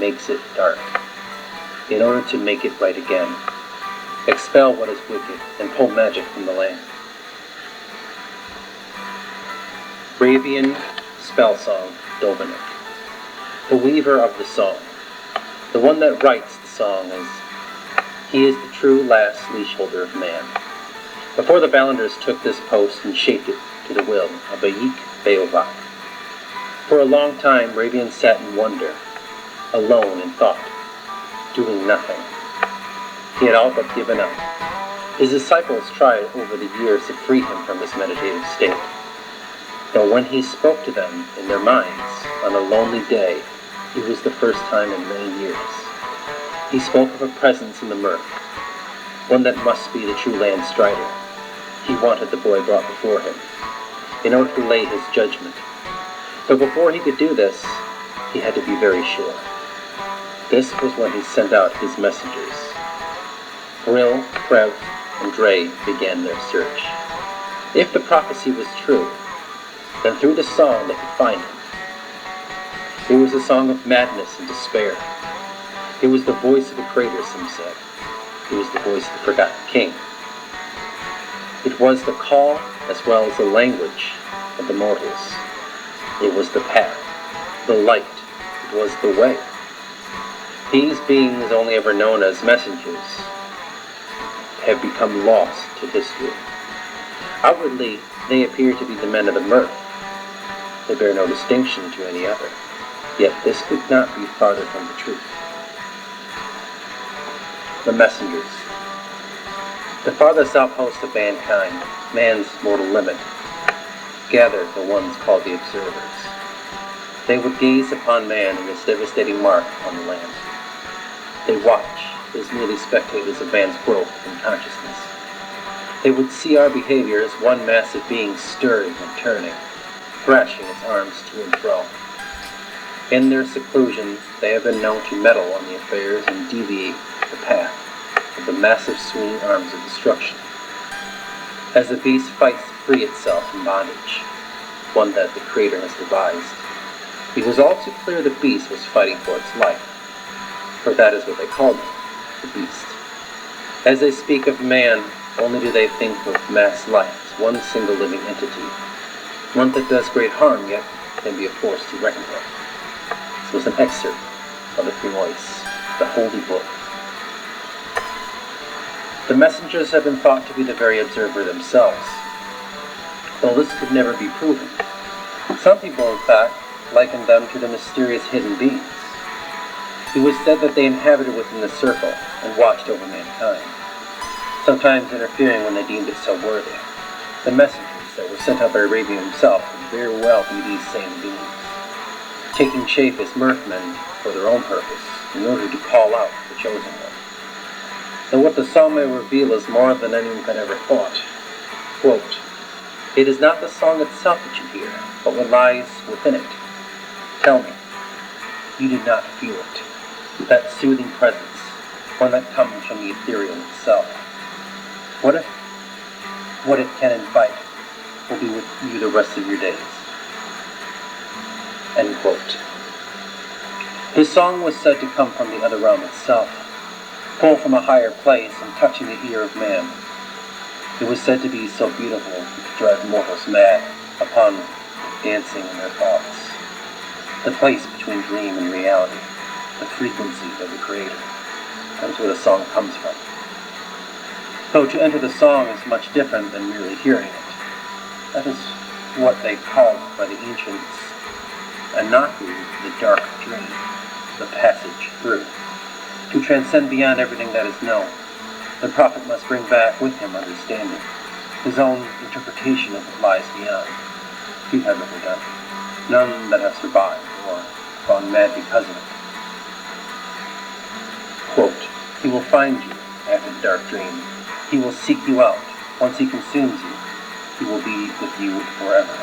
makes it dark, in order to make it right again, expel what is wicked, and pull magic from the land. Ravian Spell Song, Dolbenik. The weaver of the song, the one that writes the song, he is the true last leash-holder of man. Before the Valanders took this post and shaped it to the will of Bayik Beovac. For a long time, Ravian sat in wonder, alone in thought, doing nothing. He had all but given up. His disciples tried over the years to free him from this meditative state. Though when he spoke to them in their minds on a lonely day, it was the first time in many years. He spoke of a presence in the murk, one that must be the true land strider. He wanted the boy brought before him, in order to lay his judgment. But before he could do this, he had to be very sure. This was when he sent out his messengers. Brill, Prev, and Dre began their search. If the prophecy was true, then through the song they could find him. It was a song of madness and despair. It was the voice of the creator, some said. It was the voice of the forgotten king. It was the call as well as the language of the mortals. It was the path, the light. It was the way. These beings, only ever known as messengers, have become lost to history. Outwardly, they appear to be the men of the murk. They bear no distinction to any other. Yet this could not be farther from the truth. The messengers. The farthest outpost of mankind, man's mortal limit, gathered the ones called the observers. They would gaze upon man and his devastating mark on the land. They watch as merely spectators of man's growth and consciousness. They would see our behavior as one massive being stirring and turning, thrashing its arms to and fro. In their seclusion, they have been known to meddle on the affairs and deviate the path of the massive swinging arms of destruction. As the beast fights to free itself from bondage, one that the Creator has devised, it was all too clear the beast was fighting for its life, for that is what they called him, the beast. As they speak of man, only do they think of mass life as one single living entity, one that does great harm yet can be a force to reckon with. This was an excerpt of the Grimoires, the Holy Book. The messengers have been thought to be the very observer themselves, though this could never be proven. Some people, in fact, likened them to the mysterious hidden beings. It was said that they inhabited within the circle and watched over mankind, sometimes interfering when they deemed it so worthy. The messengers that were sent out by Ravian himself could very well be these same beings, taking shape as merkmen for their own purpose, in order to call out the chosen one. Though what the song may reveal is more than anyone had ever thought. Quote, "It is not the song itself that you hear, but what lies within it. Tell me, you do not feel it, that soothing presence, one that comes from the ethereal itself. What if what it can invite will be with you the rest of your days?" End quote. This song was said to come from the other realm itself, pulled from a higher place and touching the ear of man. It was said to be so beautiful it could drive mortals mad upon dancing in their thoughts. The place between dream and reality, the frequency of the Creator. That is where the song comes from. Though to enter the song is much different than merely hearing it. That is what they called by the ancients Anahu, the dark dream, the passage through. To transcend beyond everything that is known, the prophet must bring back with him understanding, his own interpretation of what lies beyond. Few have ever done it. None that have survived or gone mad because of it. Quote, "He will find you after the dark dream. He will seek you out. Once he consumes you, he will be with you forever."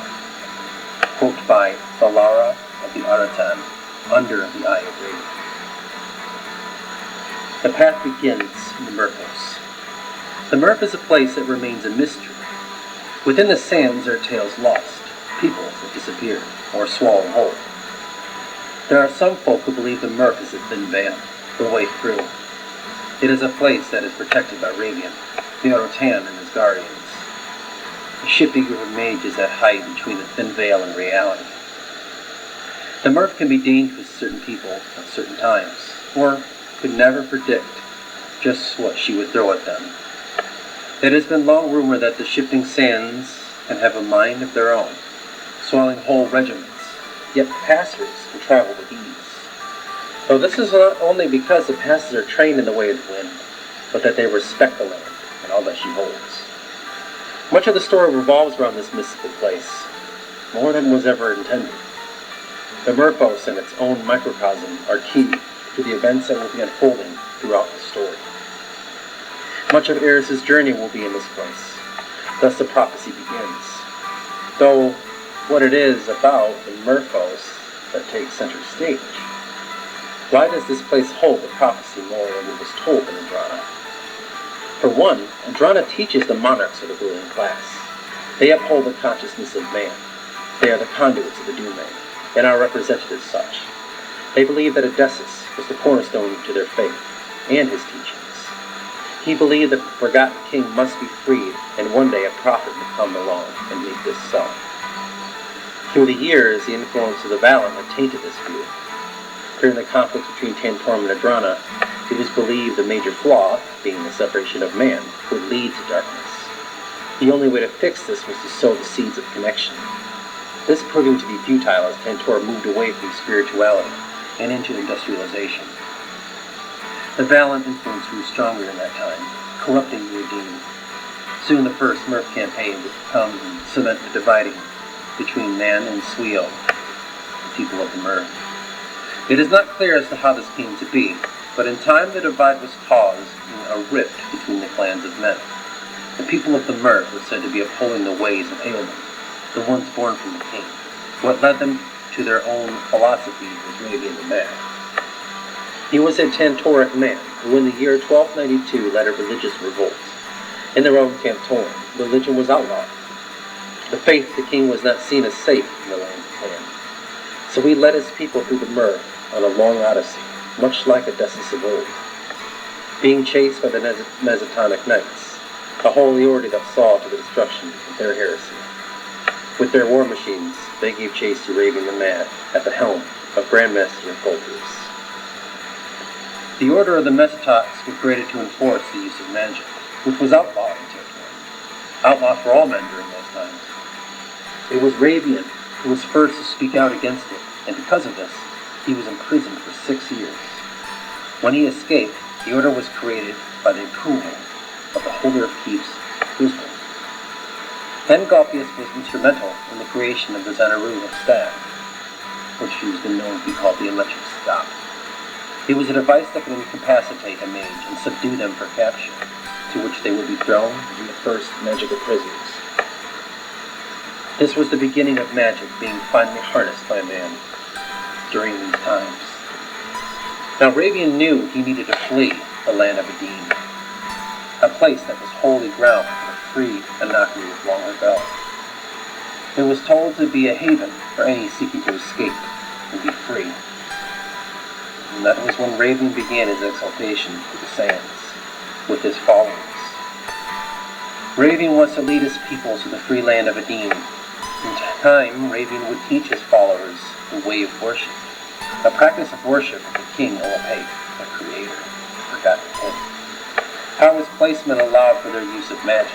Quote by Valara of the Aratan, Under the Eye of Raven. The path begins in the Murkos. The Murk is a place that remains a mystery. Within the sands are tales lost, peoples that disappeared or swallowed whole. There are some folk who believe the murk is a thin veil, the way through. It is a place that is protected by Ravian, the Orotan and his guardians. The shifty group of mages that hide between the thin veil and reality. The murk can be dangerous to certain people at certain times, or could never predict just what she would throw at them. It has been long rumored that the shifting sands can have a mind of their own, swallowing whole regiments, yet passers can travel with ease. Though this is not only because the passers are trained in the way of the wind, but that they respect the land and all that she holds. Much of the story revolves around this mystical place, more than was ever intended. The Murkos and its own microcosm are key to the events that will be unfolding throughout the story. Much of Eris's journey will be in this place, thus the prophecy begins. Though what it is about the Murkos that takes center stage. Why does this place hold the prophecy more than it was told in Andrana? For one, Andrana teaches the monarchs of the ruling class. They uphold the consciousness of man. They are the conduits of the Dume, and are represented as such. They believe that Odysseus was the cornerstone to their faith and his teachings. He believed that the forgotten king must be freed, and one day a prophet would come along and make this so. Through the years, the influence of the Valiant had tainted this view. During the conflicts between Tantorm and Adrana, it was believed the major flaw, being the separation of man, would lead to darkness. The only way to fix this was to sow the seeds of connection. This proving to be futile as Tantor moved away from spirituality and into industrialization. The Valiant influence grew stronger in that time, corrupting the Udine. Soon the first Murk campaign would come and cement the dividing between Man and Suio, the people of the Murk. It is not clear as to how this came to be, but in time the divide was caused in a rift between the clans of men. The people of the Murk were said to be upholding the ways of Aelman, the ones born from the king. What led them to their own philosophy was Ravian the Mad. He was a Tantoric man who in the year 1292 led a religious revolt. In their own Tantorum, religion was outlawed. The faith of the king was not seen as safe in the lands of Pan. So he led his people through the Murk on a long odyssey, much like Odysseus of old. Being chased by the Mesotonic Knights, a holy order that saw to the destruction of their heresy. With their war machines, they gave chase to Ravian the Mad at the helm of Grandmaster Colters. The order of the Mesotocs was created to enforce the use of magic, which was outlawed in Tantor. Outlawed for all men during those times. It was Ravian who was first to speak out against it, and because of this, he was imprisoned for 6 years. When he escaped, the order was created by the approval of the holder of keeps, Guzman. Then Galpius was instrumental in the creation of the Xanaru of staff, which has been known to be called the electric staff. It was a device that could incapacitate a mage and subdue them for capture, to which they would be thrown in the first magical prisons. This was the beginning of magic being finally harnessed by man during these times. Now Ravian knew he needed to flee the land of Adine, a place that was holy ground for the free Anakri of long ago. It was told to be a haven for any seeking to escape and be free. And that was when Ravian began his exaltation through the sands with his followers. Ravian was to lead his people to the free land of Adine. In time, Ravian would teach his followers the way of worship, a practice of worship of the king Olapake, the creator, the forgotten king. How his placement allowed for their use of magic.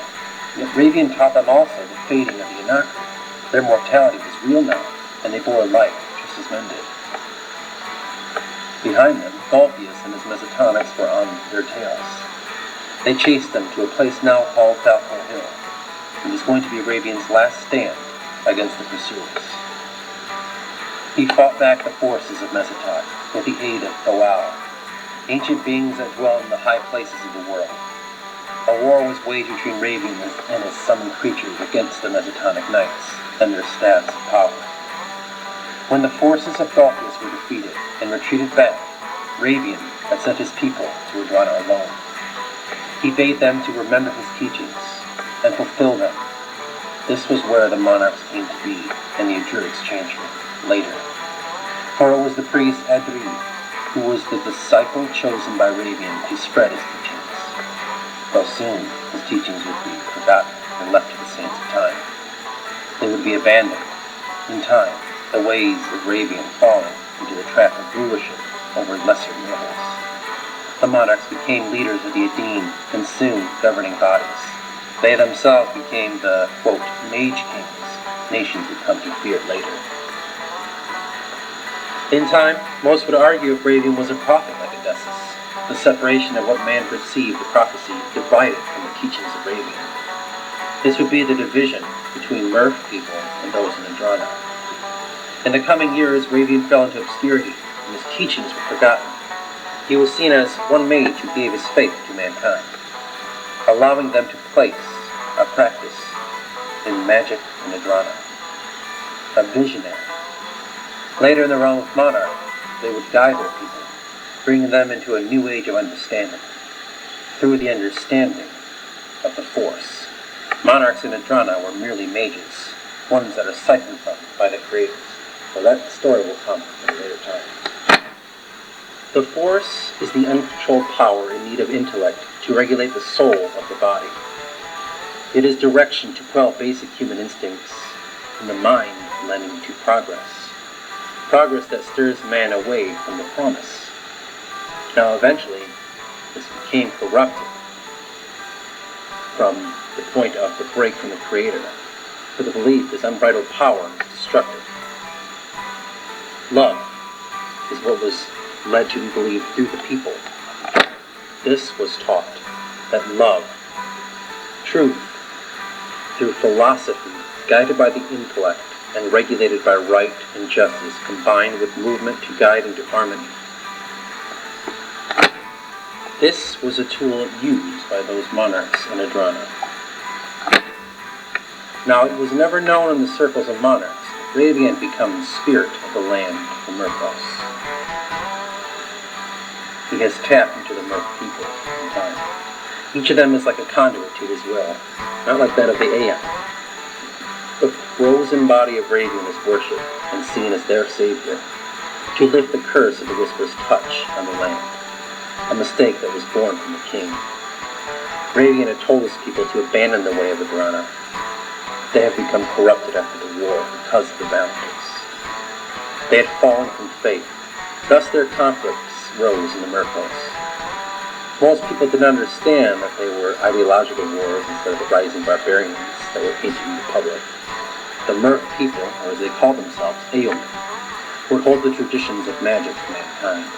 Yet Ravian taught them also the fading of the Anakri. Their mortality was real now, and they bore life just as men did. Behind them, Galpius and his Mesotonics were on their tails. They chased them to a place now called Falco Hill. It was going to be Ravian's last stand against the pursuers. He fought back the forces of Mesotok with the aid of Goau, ancient beings that dwell in the high places of the world. A war was waged between Ravian and his summoned creatures against the Mesotonic Knights and their staffs of power. When the forces of Galpius were defeated and retreated back, Ravian had sent his people to Adrana alone. He bade them to remember his teachings and fulfill them. This was where the monarchs came to be and the Druids changed later. For it was the priest Adri who was the disciple chosen by Ravian to spread his teachings. Though soon his teachings would be forgotten and left to the sands of time. They would be abandoned. In time, the ways of Ravian falling into the trap of rulership over lesser mortals. The monarchs became leaders of the Adine and soon governing bodies. They themselves became the, quote, mage kings nations would come to fear later. In time, most would argue if Ravian was a prophet like Odysseus. The separation of what man perceived the prophecy divided from the teachings of Ravian. This would be the division between Murph people and those in Andrana. In the coming years, Ravian fell into obscurity, and his teachings were forgotten. He was seen as one mage who gave his faith to mankind, allowing them to place a practice in magic in Andrana. A visionary. Later in the realm of monarch, they would guide their people, bringing them into a new age of understanding, through the understanding of the Force. Monarchs in Andrana were merely mages, ones that are siphoned from by the creators. So that story will come at a later time. The Force is the uncontrolled power in need of intellect to regulate the soul of the body. It is direction to quell basic human instincts, and the mind lending to progress. Progress that stirs man away from the promise. Now eventually, this became corrupted from the point of the break from the Creator, for the belief this unbridled power is destructive. Love is what was led to be believed through the people. This was taught, that love, truth, through philosophy, guided by the intellect, and regulated by right and justice, combined with movement to guide into harmony. This was a tool used by those monarchs in Andrana. Now, it was never known in the circles of monarchs that Ravian becomes spirit of the land for Murphos. He has tapped into the Murph people in time. Each of them is like a conduit to his will, not like that of the Aeon. The frozen body of Ravian is worshipped and seen as their savior, to lift the curse of the Whisper's touch on the land, a mistake that was born from the king. Ravian had told his people to abandon the way of Andrana. They have become corrupted after the war because of the boundaries. They had fallen from faith, thus their conflicts rose in the Murphos. Most people didn't understand that they were ideological wars instead of the rising barbarians that were painted in the public. The Murph people, or as they call themselves, Aomen, would hold the traditions of magic to mankind,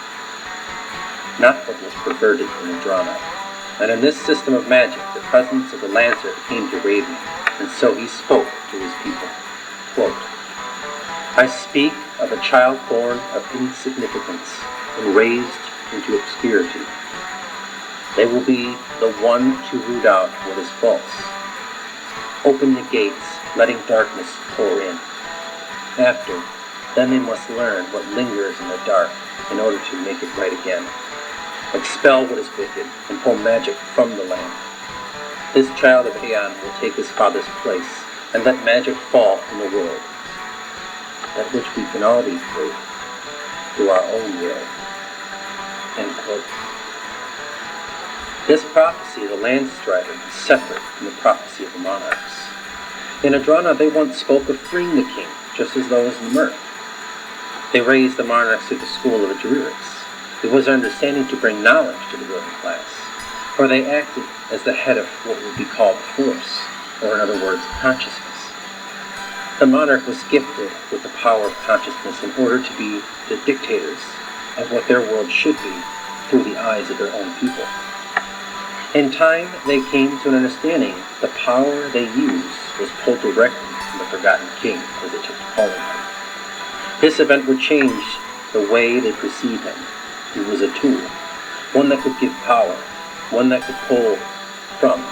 not what was perverted in Andrana. And in this system of magic, the presence of the Lancer came to Ravian, and so he spoke to his people. Quote, I speak of a child born of insignificance and raised into obscurity. They will be the one to root out what is false. Open the gates, letting darkness pour in. After, then they must learn what lingers in the dark in order to make it right again. Expel what is wicked and pull magic from the land. This child of Aeon will take his father's place and let magic fall from the world, at which we can all be free through our own will. End quote. This prophecy of the land strider is separate from the prophecy of the monarchs. In Andrana, they once spoke of freeing the king, just as those in Murph. They raised the monarchs to the school of Adrius. It was their understanding to bring knowledge to the ruling class, for they acted as the head of what would be called force, or in other words, consciousness. The monarch was gifted with the power of consciousness in order to be the dictators of what their world should be through the eyes of their own people. In time, they came to an understanding that the power they used was pulled directly from the forgotten king as they took to calling him. This event would change the way they perceived him. He was a tool, one that could give power, one that could pull from.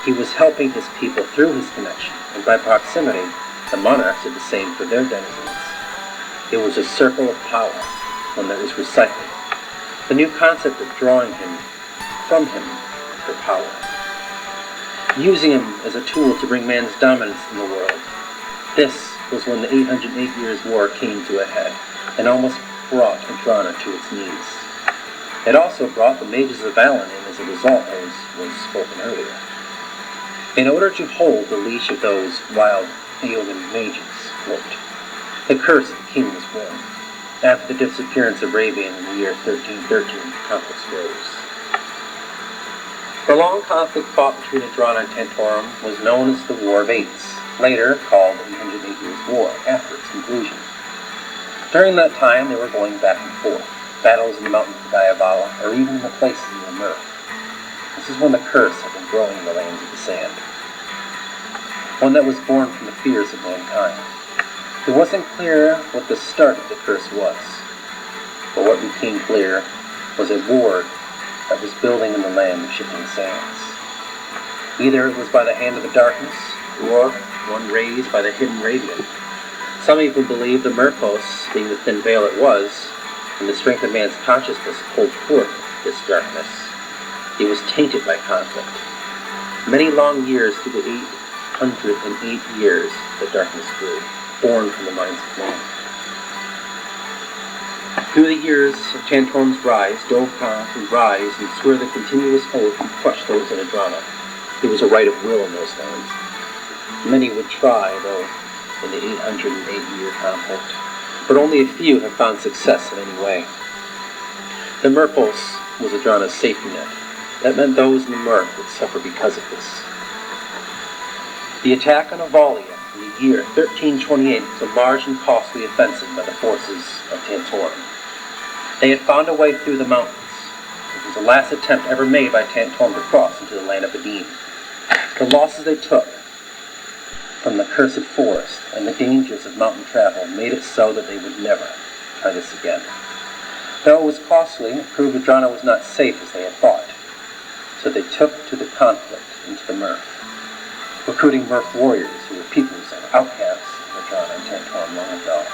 He was helping his people through his connection, and by proximity, the monarchs did the same for their denizens. It was a circle of power, one that was recycled. The new concept of drawing him from him for power, using him as a tool to bring man's dominance in the world. This was when the 808 Years' War came to a head, and almost brought Adrana to its knees. It also brought the mages of Avalia in as a result, as was spoken earlier. In order to hold the leash of those wild Aeolian mages, the curse of the king was born. After the disappearance of Ravian in the year 1313, conflicts rose. The long conflict fought between Adrana and Tantorum was known as the War of Eights, later called the 808 Years' War, after its conclusion. During that time, they were going back and forth, battles in the mountains of Avalia, or even in the places in the Murk. This is when the curse had been growing in the lands of the sand, one that was born from the fears of mankind. It wasn't clear what the start of the curse was, but what became clear was a ward that was building in the land of shifting sands. Either it was by the hand of the darkness, or one raised by the hidden radiant. Some even believe the Murkos, being the thin veil it was, and the strength of man's consciousness pulled forth this darkness. It was tainted by conflict. Many long years through the 808 years, the darkness grew, born from the minds of men. Through the years of Tantorum's rise, Dovka would rise and swear the continuous oath to crush those in Adrana. It was a right of will in those lands. Many would try, though, in the 808-year conflict, but only a few have found success in any way. The Murkos was Adrana's safety net. That meant those in the Murk would suffer because of this. The attack on Avalia in the year 1328 was a large and costly offensive by the forces of Tantorum. They had found a way through the mountains. It was the last attempt ever made by Tantorum to cross into the land of Adim. The losses they took from the cursed forest and the dangers of mountain travel made it so that they would never try this again. Though it was costly, it proved Adrana was not safe as they had thought. So they took to the conflict into the Murk, recruiting Murk warriors who were peoples and outcasts of Adrana and Tantorum long ago.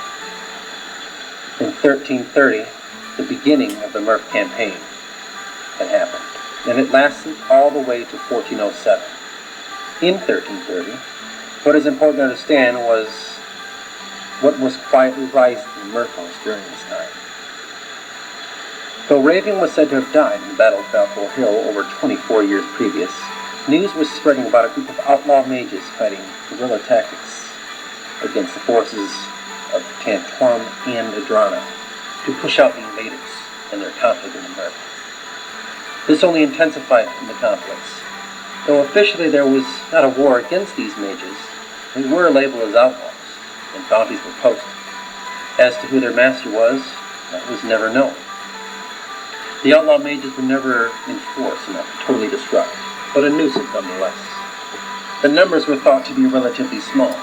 In 1330, the beginning of the Murk campaign had happened, and it lasted all the way to 1407. In 1330, what is important to understand was what was quietly rising in the Murkos during this time. Though Raven was said to have died in the Battle of Balfour Hill over 24 years previous, news was spreading about a group of outlaw mages fighting guerrilla tactics against the forces of Tantorum and Adrana to push out the invaders and their conflict in the Murk. This only intensified in the conflicts. Though officially there was not a war against these mages, they were labeled as outlaws, and bounties were posted. As to who their master was, that was never known. The outlaw mages were never in force enough to totally disrupt, but a nuisance nonetheless. The numbers were thought to be relatively small.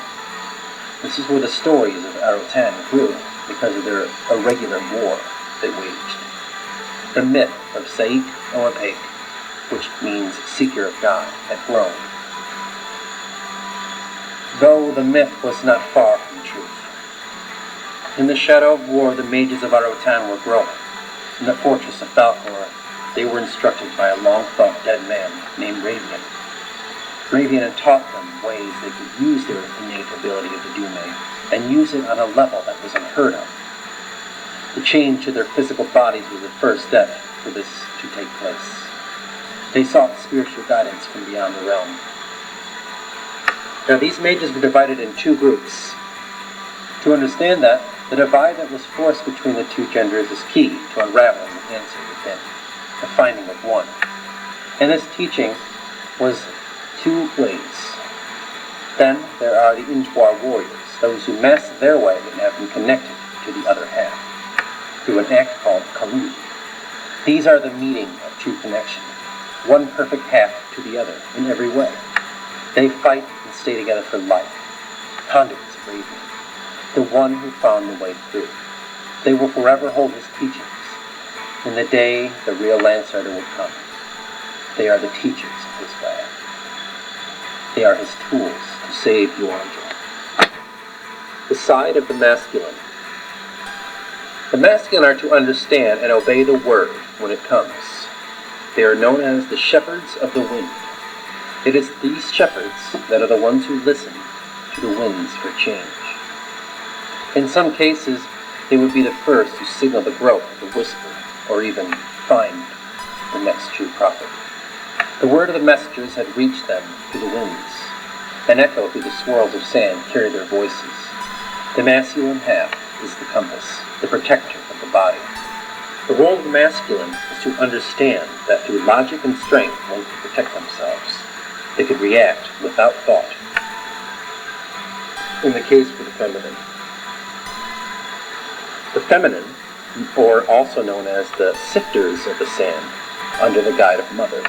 This is where the stories of Arotan grew, because of their irregular war they waged. The myth of Saik Oapek, which means seeker of God, had grown. Though the myth was not far from the truth. In the shadow of war, the mages of Arotan were growing. In the fortress of Falcor, they were instructed by a long-thought dead man named Ravian. Ravian had taught them ways they could use their innate ability of the Dume, and use it on a level that was unheard of. The change to their physical bodies was the first step for this to take place. They sought spiritual guidance from beyond the realm. Now these mages were divided in two groups. To understand that, the divide that was forced between the two genders is key to unraveling the answer within, the finding of one. And this teaching was two ways. Then there are the Intuar warriors, those who master their way and have been connected to the other half, through an act called Kalu. These are the meeting of true connection, one perfect half to the other in every way. They fight and stay together for life, conduits of Raven, the one who found the way through. They will forever hold his teachings. In the day the real Landstarter will come, they are the teachers of his way. They are his tools to save Yuandra. The side of the masculine. The masculine are to understand and obey the word when it comes. They are known as the shepherds of the wind. It is these shepherds that are the ones who listen to the winds for change. In some cases, They would be the first to signal the growth of the whisper, or even find the next true prophet. The word of the messengers had reached them through the winds. An echo through the swirls of sand carried their voices. The masculine half is the compass, the protector of the body. The role of the masculine is to understand that through logic and strength one can protect themselves. They could react without thought. In the case for the feminine, or also known as the sifters of the sand, under the guide of mother,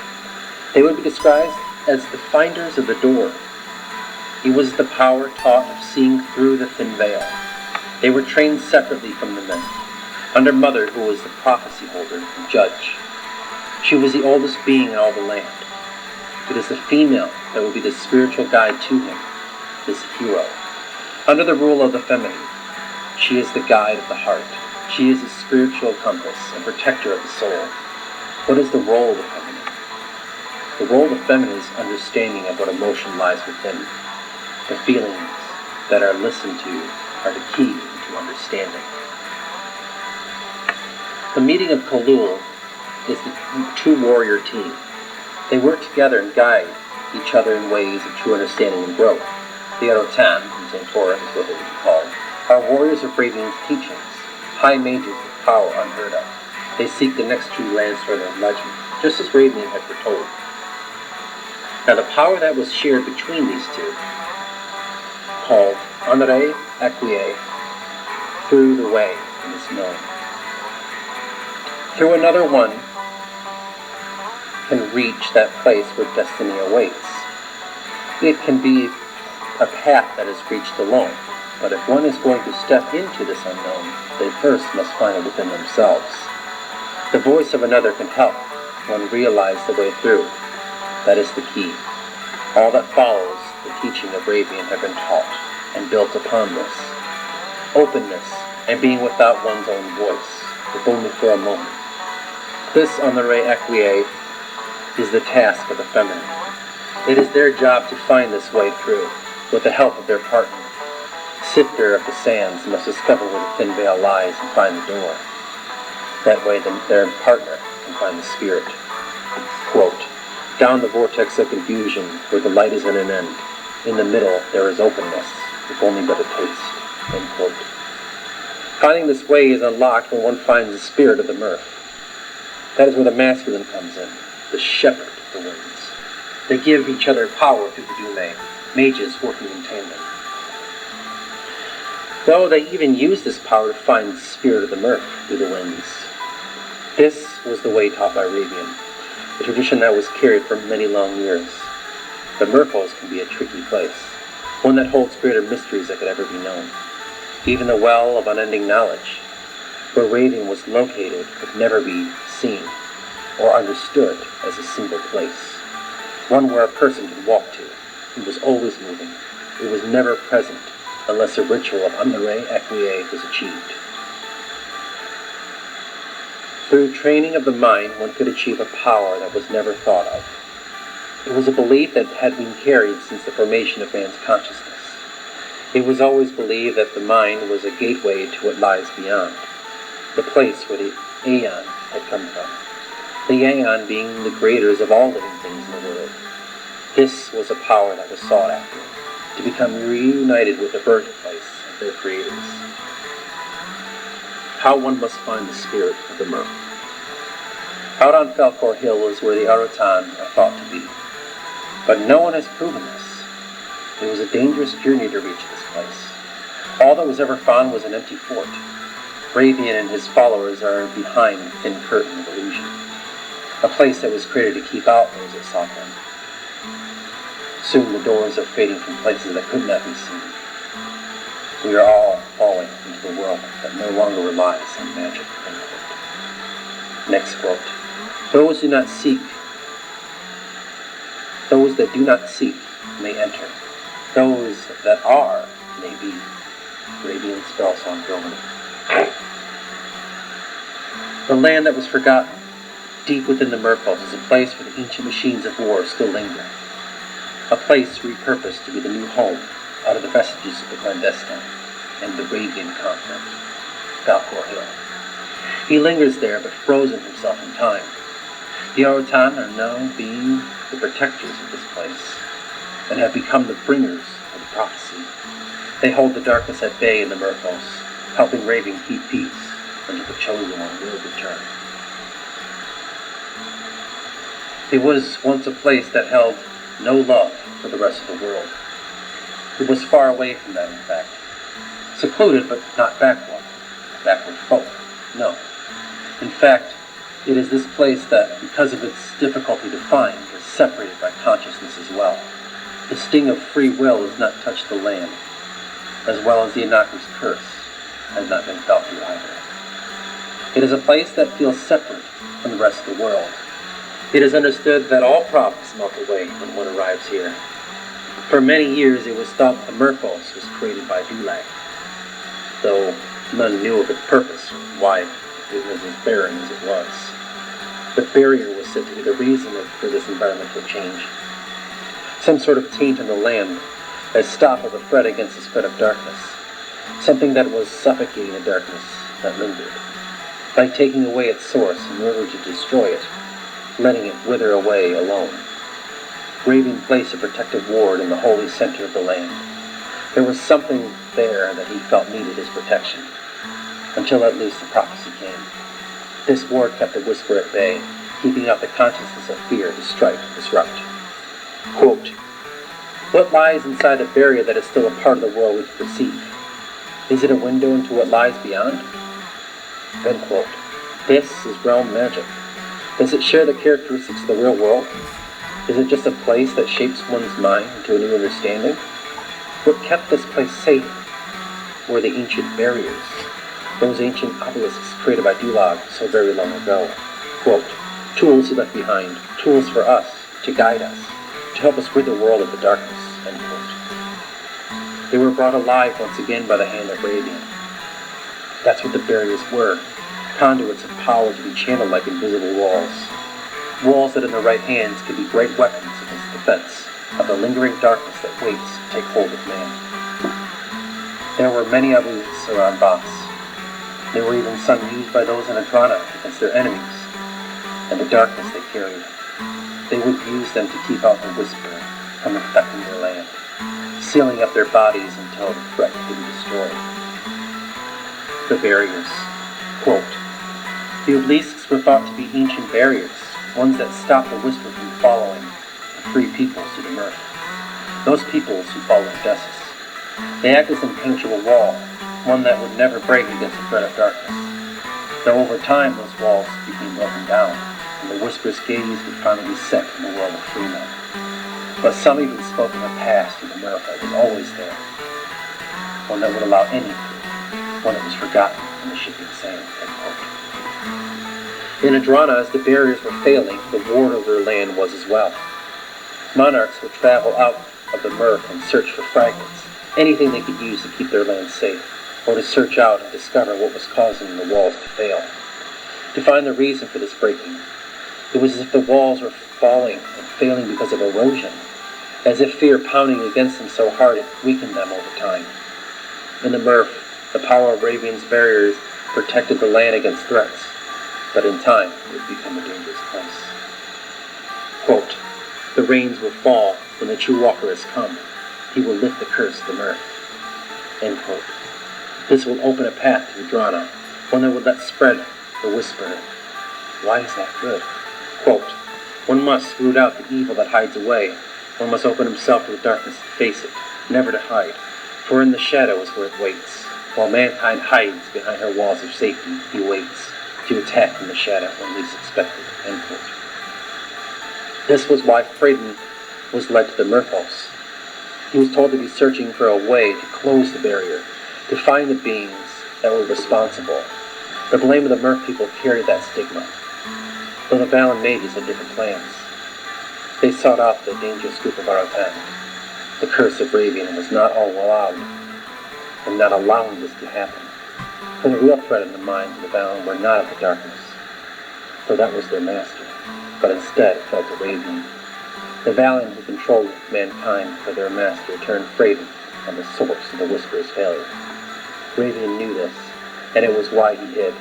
they would be described as the finders of the door. It was the power taught of seeing through the thin veil. They were trained separately from the men, under mother, who was the prophecy holder and judge. She was the oldest being in all the land. It is the female that will be the spiritual guide to him, this hero. Under the rule of the feminine, she is the guide of the heart. She is the spiritual compass and protector of the soul. What is the role of the feminine? The role of the feminine is understanding of what emotion lies within. The feelings that are listened to are the key to understanding. The meeting of Kalul is the true warrior team. They work together and guide each other in ways of true understanding and growth. The Erotan, in St. Torah is what they would be called, are warriors of Ravian's teachings, high mages with power unheard of. They seek the next true landstorm of legend, just as Ravian had foretold. Now the power that was shared between these two, called Anare Equie, through the way, and is known. Through another one can reach that place where destiny awaits. It can be a path that is reached alone, but if one is going to step into this unknown, they first must find it within themselves. The voice of another can help one realize the way through. That is the key. All that follows the teaching of Ravian have been taught and built upon this. Openness and being without one's own voice, if only for a moment. This Anare Equie is the task of the feminine. It is their job to find this way through, with the help of their partner. Sifter of the sands must discover where the thin veil lies and find the door. That way their partner can find the spirit. Quote, down the vortex of confusion where the light is at an end. In the middle there is openness, if only but a taste. End quote. Finding this way is unlocked when one finds the spirit of the mirth. That is where the masculine comes in, the shepherd of the winds. They give each other power through the Dume, mages working in tandem. Though they even use this power to find the spirit of the mirth through the winds. This was the way taught by Ravian, a tradition that was carried for many long years. The Merfolk can be a tricky place, one that holds greater mysteries that could ever be known. Even the well of unending knowledge, where Ravian was located, could never be seen or understood as a single place. One where a person could walk to. It was always moving. It was never present unless a ritual of Anare Equie was achieved. Through training of the mind, one could achieve a power that was never thought of. It was a belief that had been carried since the formation of man's consciousness. It was always believed that the mind was a gateway to what lies beyond, the place where the Aeon had come from. The Aeon being the creators of all living things in the world. This was a power that was sought after, to become reunited with the birthplace of their creators. How one must find the spirit of the mirth. Out on Falkor Hill is where the Arotan are thought to be, but no one has proven this. It was a dangerous journey to reach this place. All that was ever found was an empty fort. Ravian and his followers are behind the thin curtain of illusion, a place that was created to keep out those that sought them. Soon the doors are fading from places that could not be seen. We are all falling into the world that no longer relies on magic. Next quote. Those that do not seek may enter. Those that are may be. Ravian spell song Germany. The land that was forgotten, deep within the Merfolk, is a place where the ancient machines of war still linger. A place repurposed to be the new home out of the vestiges of the clandestine and the Ravian conflict. Falcor Hill. He lingers there, but frozen himself in time. The Orotan are now being the protectors of this place, and have become the bringers of the prophecy. They hold the darkness at bay in the Murphos, helping Raven keep peace until the Chosen One will return. It was once a place that held no love for the rest of the world. It was far away from that, in fact. Secluded, but not backward. Backward folk. No. In fact, it is this place that, because of its difficulty to find, is separated by consciousness as well. The sting of free will has not touched the land, as well as the Inaku's curse has not been felt here either. It is a place that feels separate from the rest of the world. It is understood that all problems melt away when one arrives here. For many years it was thought the Murphos was created by Dulag, though none knew of its purpose or why it was as barren as it was. The barrier was said to be the reason for this environmental change. Some sort of taint in the land, as stop of the threat against the spread of darkness, something that was suffocating the darkness that lingered. By taking away its source in order to destroy it, letting it wither away alone. Raven placed a protective ward in the holy center of the land. There was something there that he felt needed his protection, until at least the prophecy came. This ward kept the whisper at bay, keeping out the consciousness of fear to strike and disrupt. Quote, "What lies inside the barrier that is still a part of the world we can perceive? Is it a window into what lies beyond?" End quote. This is realm magic. Does it share the characteristics of the real world? Is it just a place that shapes one's mind into a new understanding? What kept this place safe were the ancient barriers, those ancient obelisks created by Dulag so very long ago. Quote, "Tools he left behind, tools for us, to guide us, to help us rid the world of the darkness." End quote. They were brought alive once again by the hand of Ravian. That's what the barriers were, conduits of power to be channeled like invisible walls. Walls that in the right hands could be great weapons against the defense of the lingering darkness that waits to take hold of man. There were many others around Bas. They were even some used by those in Adrana against their enemies, and the darkness they carried. They would use them to keep out the whisper from infecting their land, sealing up their bodies until the threat could be destroyed. The barriers. Quote, "The obelisks were thought to be ancient barriers, ones that stopped the whisper from following the free peoples to the Murph. Those peoples who followed Odysseus. They act as an impenetrable wall, one that would never break against the threat of darkness. Though over time those walls became broken down, and the whisper's gaze would finally be set in the world of free men. But some even spoke of a past in the Murph that was always there, one that would allow any through, one that was forgotten in the shifting sand." End quote. In Adrana, as the barriers were failing, the ward of their land was as well. Monarchs would travel out of the Murph and search for fragments, anything they could use to keep their land safe, or to search out and discover what was causing the walls to fail. To find the reason for this breaking, it was as if the walls were falling and failing because of erosion, as if fear pounding against them so hard it weakened them over time. In the Murph, the power of Ravian's barriers protected the land against threats, but in time it would become a dangerous place. Quote, "The rains will fall when the true walker has come. He will lift the curse of the Murph." End quote. This will open a path to Adrana, one that would let spread the whisper. Why is that good? Quote, "One must root out the evil that hides away. One must open himself to the darkness to face it, never to hide. For in the shadow is where it waits. While mankind hides behind her walls of safety, he waits to attack from the shadow when least expected." End quote. This was why Freydin was led to the Murphos. He was told to be searching for a way to close the barrier, to find the beings that were responsible. The blame of the Murph people carried that stigma, though the Valen mages had different plans. They sought out the dangerous group of Aratan. The curse of Ravian was not all allowed, and not allowing this to happen. For the real threat in the minds of the Valen were not of the darkness, for that was their master, but instead fell to Ravian. The Valen who controlled mankind for their master turned Freydin on the source of the Whisperer's failure. Ravian knew this, and it was why he hid,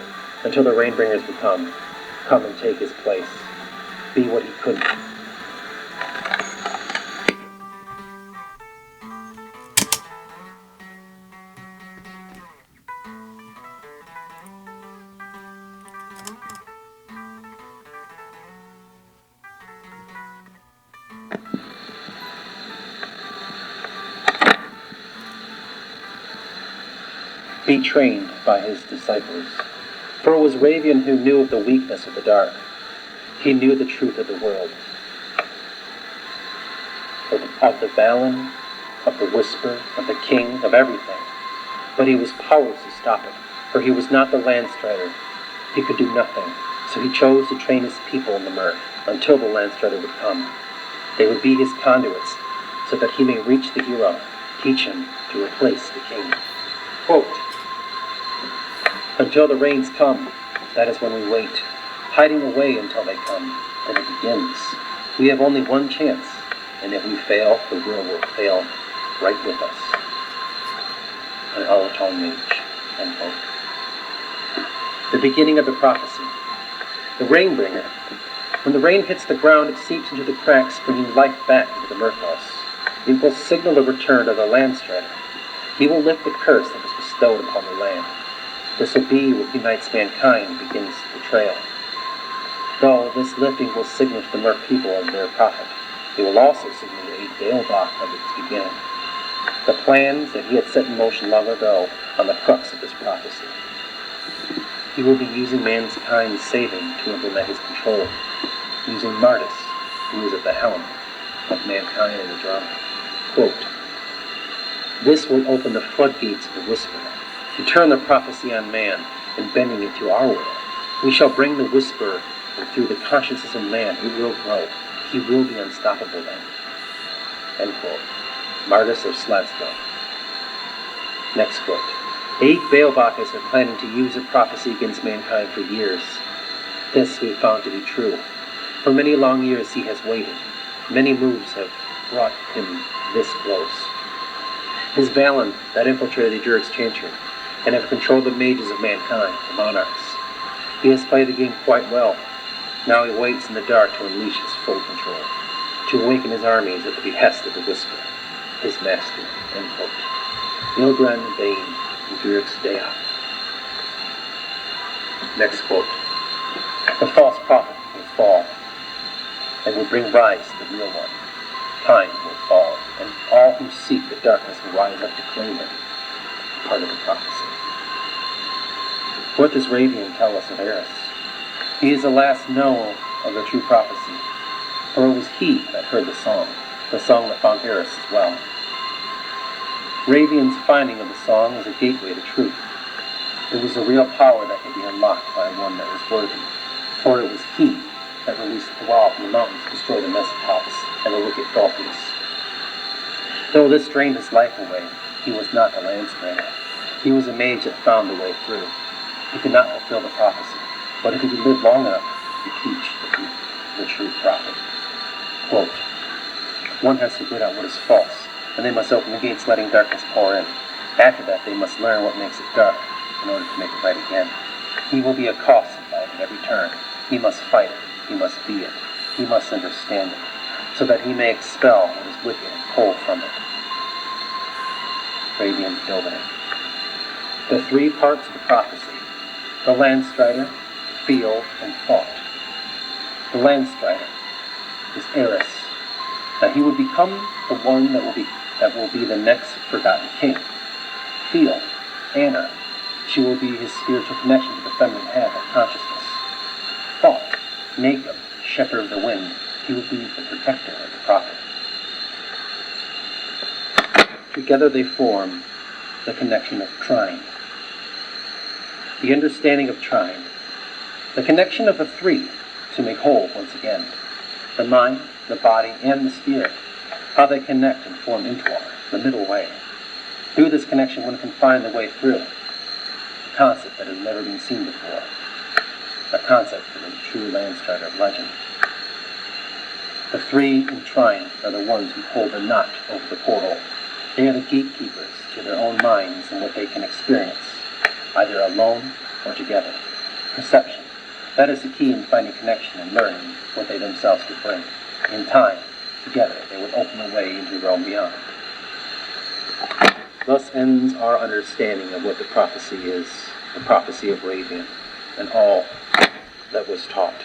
until the Rainbringers would come and take his place, be what he couldn't. Be trained by his disciples. For it was Ravian who knew of the weakness of the dark. He knew the truth of the world, of the Valen, of the whisper, of the king, of everything. But he was powerless to stop it, for he was not the Landstrider. He could do nothing, so he chose to train his people in the murk until the Landstrider would come. They would be his conduits, so that he may reach the hero, teach him to replace the king. Quote, "Until the rains come, that is when we wait, hiding away until they come, then it begins. We have only one chance, and if we fail, the world will fail right with us." An Alatone Mage, end quote. The beginning of the prophecy. The Rainbringer. When the rain hits the ground, it seeps into the cracks, bringing life back into the Murkhouse. It will signal the return of the Landstrider. He will lift the curse that was bestowed upon the land. This will be what unites mankind and begins the trail. Though this lifting will signal to the Murk people of their prophet, it will also signal a Bailbach of its beginning. The plans that he had set in motion long ago on the crux of this prophecy. He will be using mankind's saving to implement his control, using Martis, who is at the helm of mankind in the drama. Quote, "This will open the floodgates of the whisper, to turn the prophecy on man and bending it to our will. We shall bring the whisper, and through the consciousness of man it will grow. He will be unstoppable then." End quote. Martis of Sladsko. Next quote. "Eight Bailbachas are planning to use a prophecy against mankind for years. This we have found to be true. For many long years he has waited. Many moves have brought him this close. His Valen that infiltrated the Jurg's Chantry and have controlled the mages of mankind, the monarchs. He has played the game quite well. Now he waits in the dark to unleash his full control, to awaken his armies at the behest of the whisper, his master." End quote. Ilgren Bane, Jurg's Dea. Next quote. "The false prophet will fall, and will bring rise to the real one. Time will fall, and all who seek the darkness will rise up to claim it." Part of the prophecy. What does Ravian tell us of Eris? He is the last know of the true prophecy, for it was he that heard the song that found Eris as well. Ravian's finding of the song was a gateway to truth. It was a real power that could be unlocked by one that was worthy, for it was he that released the wall from the mountains to destroy the Mesopods and the wicked Golfius. Though this drained his life away, he was not the Landstrider. He was a mage that found the way through. He could not fulfill the prophecy, but if he could live long enough to teach the true prophet. Quote, "One has to get out what is false, and they must open the gates letting darkness pour in. After that they must learn what makes it dark in order to make it right again. He will be accosted by it at every turn. He must fight it. He must be it. He must understand it, so that he may expel what is wicked and pull from it." Ravian Dovinic. The three parts of the prophecy. The Landstrider, Feel, and Thought. The Landstrider is Eris, that he would become the one that will be the next forgotten king. Feel, Anna, she will be his spiritual connection to the feminine half of consciousness. Thought, Jacob, shepherd of the wind, he will be the protector of the prophet. Together they form the connection of trine. The understanding of trine. The connection of the three to make whole once again. The mind, the body, and the spirit. How they connect and form Intwar, the middle way. Through this connection one can find the way through. A concept that has never been seen before. A concept for the true Landstrider of legend. The three in trine are the ones who hold the knot over the portal. They are the gatekeepers to their own minds and what they can experience. either alone or together. Perception. That is the key in finding connection and learning what they themselves could bring. In time, together, they would open the way into the realm beyond. Thus ends our understanding of what the prophecy is, the prophecy of Ravian, and all that was taught.